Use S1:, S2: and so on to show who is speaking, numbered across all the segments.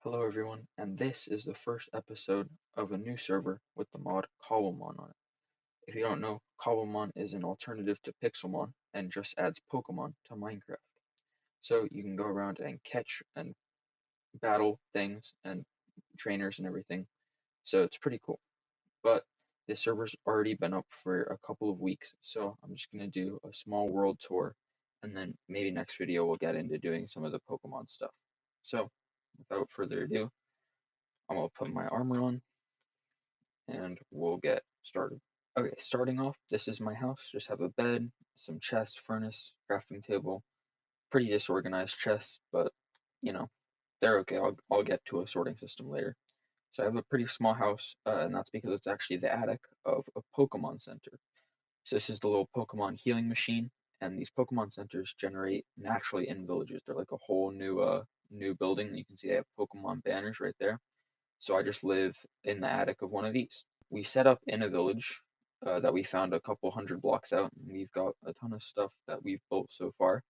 S1: Hello everyone, and this is the first episode of a new server with the mod Cobblemon on it. If you don't know, Cobblemon is an alternative to Pixelmon and just adds Pokemon to Minecraft. So you can go around and catch and battle things and trainers and everything. So it's pretty cool. But this server's already been up for a couple of weeks, so I'm just gonna do a small world tour, and then maybe next video we'll get into doing some of the Pokemon stuff. So without further ado, I'm gonna put my armor on and we'll get started. Okay, starting off, this is my house. Just have a bed, some chests, furnace, crafting table. Pretty disorganized chests, but you know, they're okay. I'll get to a sorting system later. So I have a pretty small house, and that's because it's actually the attic of a Pokemon Center. So this is the little Pokemon healing machine, and these Pokemon centers generate naturally in villages. They're like a whole new building. You can see they have Pokemon banners right there. So I just live in the attic of one of these. We set up in a village that we found a couple hundred blocks out, and we've got a ton of stuff that we've built so far.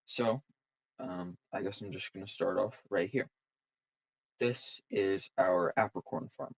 S1: So I guess I'm just going to start off right here. This is our apricorn farm,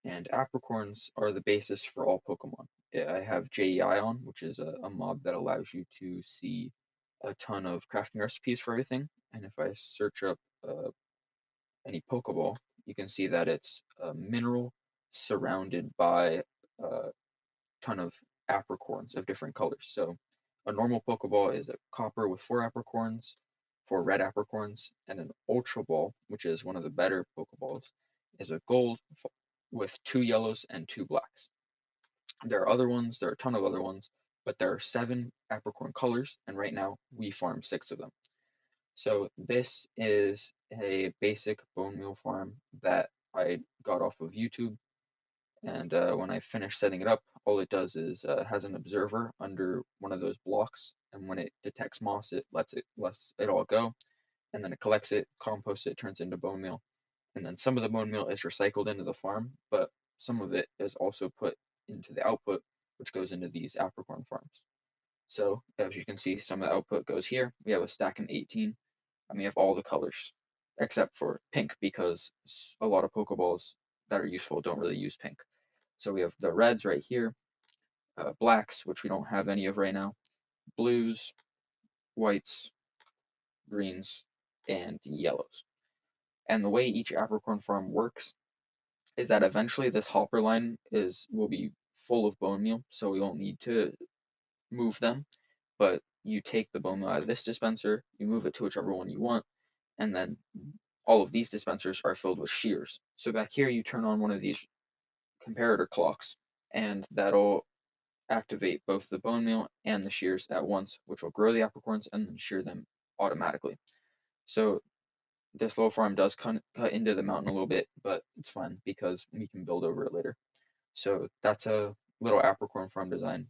S1: and apricorns are the basis for all Pokemon. I have JEI on, which is a mob that allows you to see a ton of crafting recipes for everything. And if I search up any Pokeball, you can see that it's a mineral surrounded by a ton of apricorns of different colors. So a normal Pokeball is a copper with 4 apricorns, 4 red apricorns, and an Ultra Ball, which is one of the better Pokeballs, is a gold with 2 yellows and 2 blacks. There are other ones, there are a ton of other ones, but there are 7 apricorn colors, and right now we farm 6 of them. So this is a basic bone meal farm that I got off of YouTube, and when I finish setting it up, all it does is has an observer under one of those blocks, and when it detects moss, it lets it all go, and then it collects it, composts it, turns it into bone meal, and then some of the bone meal is recycled into the farm, but some of it is also put into the output, which goes into these apricorn farms. So as you can see, some of the output goes here. We have a stack in 18, and we have all the colors except for pink because a lot of Pokeballs that are useful don't really use pink. So we have the reds right here, blacks, which we don't have any of right now, blues, whites, greens, and yellows. And the way each apricorn farm works is that eventually this hopper line will be full of bone meal, so we won't need to move them. But you take the bone meal out of this dispenser, you move it to whichever one you want, and then all of these dispensers are filled with shears. So back here, you turn on one of these comparator clocks, and that'll activate both the bone meal and the shears at once, which will grow the apricorns and then shear them automatically. So this little farm does cut into the mountain a little bit, but it's fine because we can build over it later. So that's a little apricorn farm design.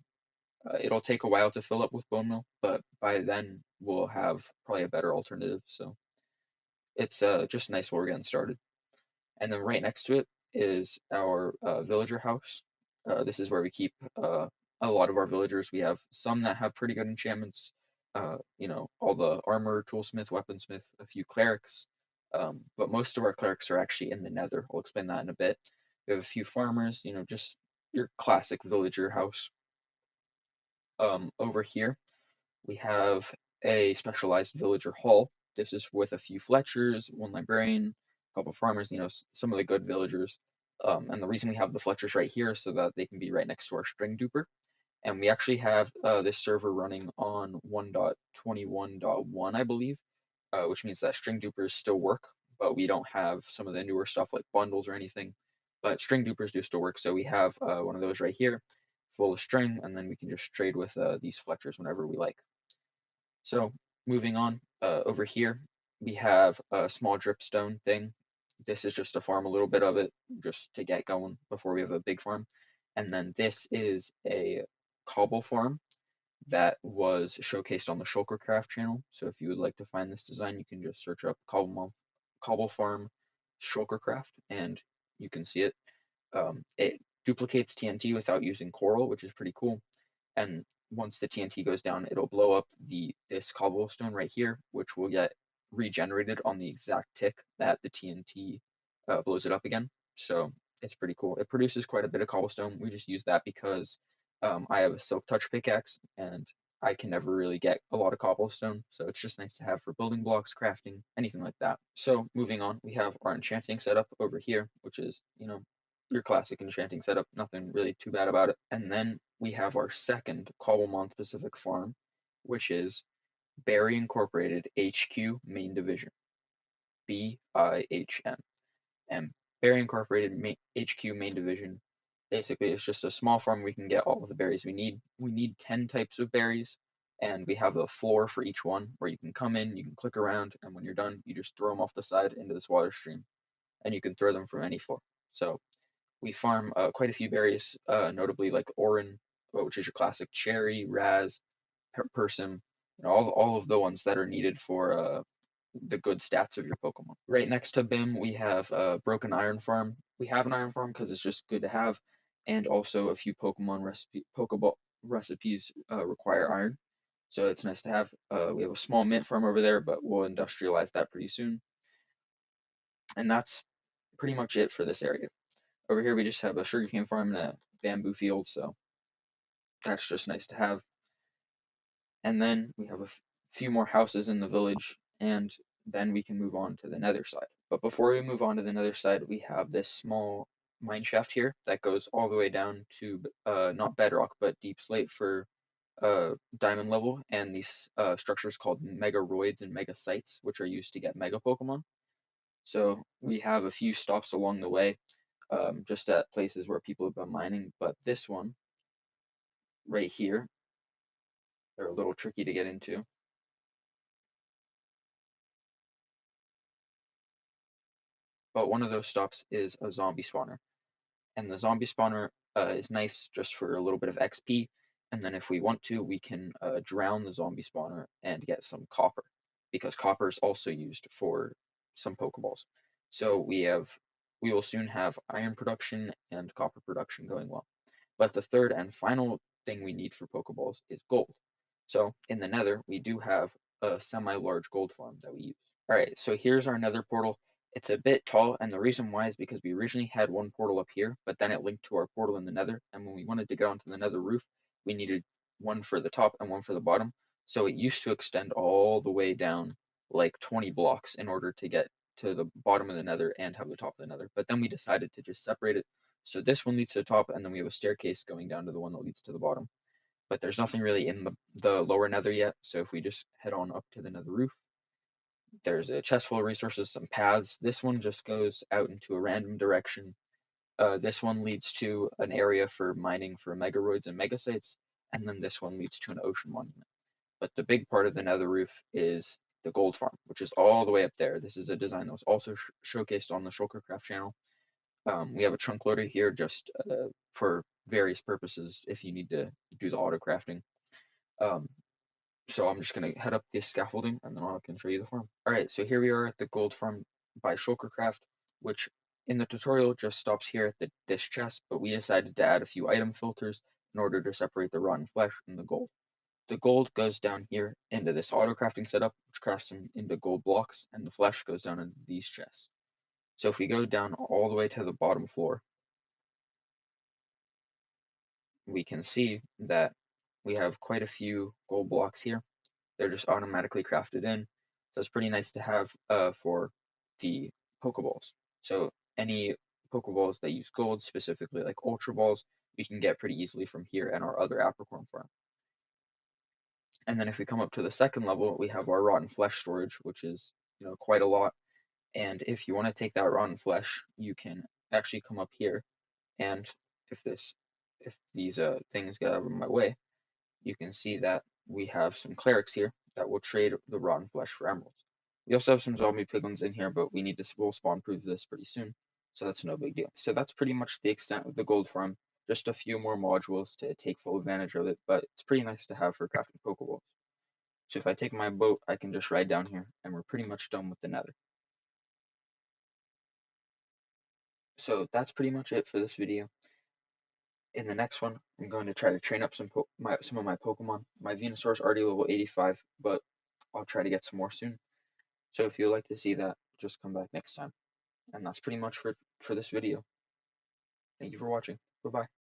S1: It'll take a while to fill up with bone meal, but by then we'll have probably a better alternative. So it's just nice while we're getting started. And then right next to it is our villager house. This is where we keep a lot of our villagers. We have some that have pretty good enchantments. All the armor, toolsmith, weaponsmith, a few clerics. But most of our clerics are actually in the nether. I'll explain that in a bit. We have a few farmers, just your classic villager house. Over here, we have a specialized villager hall. This is with a few Fletchers, one librarian, a couple farmers, some of the good villagers. And the reason we have the Fletchers right here is so that they can be right next to our string duper. And we actually have this server running on 1.21.1, I believe, which means that string dupers still work, but we don't have some of the newer stuff like bundles or anything. But string dupers do still work, so we have one of those right here, full of string, and then we can just trade with these Fletchers whenever we like. So moving on, over here we have a small dripstone thing. This is just to farm a little bit of it, just to get going before we have a big farm. And then this is a cobble farm that was showcased on the Shulkercraft channel. So if you would like to find this design, you can just search up Cobble Farm Shulkercraft, and you can see it. It duplicates TNT without using coral, which is pretty cool. And once the TNT goes down, it'll blow up this cobblestone right here, which will get regenerated on the exact tick that the TNT blows it up again. So it's pretty cool. It produces quite a bit of cobblestone. We just use that because I have a silk touch pickaxe and I can never really get a lot of cobblestone, so it's just nice to have for building blocks, crafting, anything like that. So moving on, we have our enchanting setup over here, which is, your classic enchanting setup, nothing really too bad about it. And then we have our second Cobblemon specific farm, which is Berry Incorporated HQ Main Division, BIHM. And Berry Incorporated HQ Main Division, basically it's just a small farm we can get all of the berries we need. We need 10 types of berries, and we have a floor for each one where you can come in, you can click around, and when you're done, you just throw them off the side into this water stream, and you can throw them from any floor. So we farm quite a few berries, notably like Oran, which is your classic cherry, raz, persim, all of the ones that are needed for the good stats of your Pokemon. Right next to BIM, we have a broken iron farm. We have an iron farm because it's just good to have, and also a few Pokeball recipes require iron, so it's nice to have. We have a small mint farm over there, but we'll industrialize that pretty soon. And that's pretty much it for this area. Over here, we just have a sugarcane farm and a bamboo field, so that's just nice to have. And then we have a few more houses in the village, and then we can move on to the nether side. But before we move on to the nether side, we have this small mine shaft here that goes all the way down to not bedrock, but deep slate for diamond level, and these structures called megaroids and mega sites, which are used to get mega Pokemon. So we have a few stops along the way, just at places where people have been mining, but this one right here, they're a little tricky to get into. But one of those stops is a zombie spawner. And the zombie spawner is nice just for a little bit of XP. And then if we want to, we can drown the zombie spawner and get some copper, because copper is also used for some Pokeballs. So we will soon have iron production and copper production going well. But the third and final thing we need for Pokeballs is gold. So in the Nether, we do have a semi-large gold farm that we use. All right, so here's our Nether portal. It's a bit tall, and the reason why is because we originally had one portal up here, but then it linked to our portal in the Nether, and when we wanted to get onto the Nether roof, we needed one for the top and one for the bottom. So it used to extend all the way down like 20 blocks in order to get to the bottom of the Nether and have the top of the Nether. But then we decided to just separate it. So this one leads to the top, and then we have a staircase going down to the one that leads to the bottom. But there's nothing really in the lower Nether yet, so if we just head on up to the Nether roof, there's a chest full of resources, some paths. This one just goes out into a random direction. This one leads to an area for mining for megaroids and megasites, and then this one leads to an ocean monument. But the big part of the nether roof is the gold farm, which is all the way up there. This is a design that was also showcased on the Shulkercraft channel. We have a chunk loader here just for various purposes if you need to do the auto crafting. Um, so I'm just gonna head up this scaffolding and then I can show you the farm. All right, so here we are at the gold farm by Shulkercraft, which in the tutorial just stops here at this chest, but we decided to add a few item filters in order to separate the rotten flesh from the gold. The gold goes down here into this auto crafting setup, which crafts them into gold blocks, and the flesh goes down into these chests. So if we go down all the way to the bottom floor, we can see that we have quite a few gold blocks here. They're just automatically crafted in. So it's pretty nice to have for the Pokeballs. So any Pokeballs that use gold, specifically like Ultra Balls, we can get pretty easily from here and our other Apricorn farm. And then if we come up to the second level, we have our rotten flesh storage, which is quite a lot. And if you want to take that rotten flesh, you can actually come up here, and if these things get out of my way, you can see that we have some clerics here that will trade the rotten flesh for emeralds. We also have some zombie piglins in here, but we'll spawn proof this pretty soon, so that's no big deal. So that's pretty much the extent of the gold farm. Just a few more modules to take full advantage of it, but it's pretty nice to have for crafting Pokeballs. So if I take my boat, I can just ride down here, and we're pretty much done with the nether. So that's pretty much it for this video. In the next one, I'm going to try to train up some of my Pokemon. My Venusaur's already level 85, but I'll try to get some more soon. So if you'd like to see that, just come back next time. And that's pretty much for this video. Thank you for watching. Bye bye.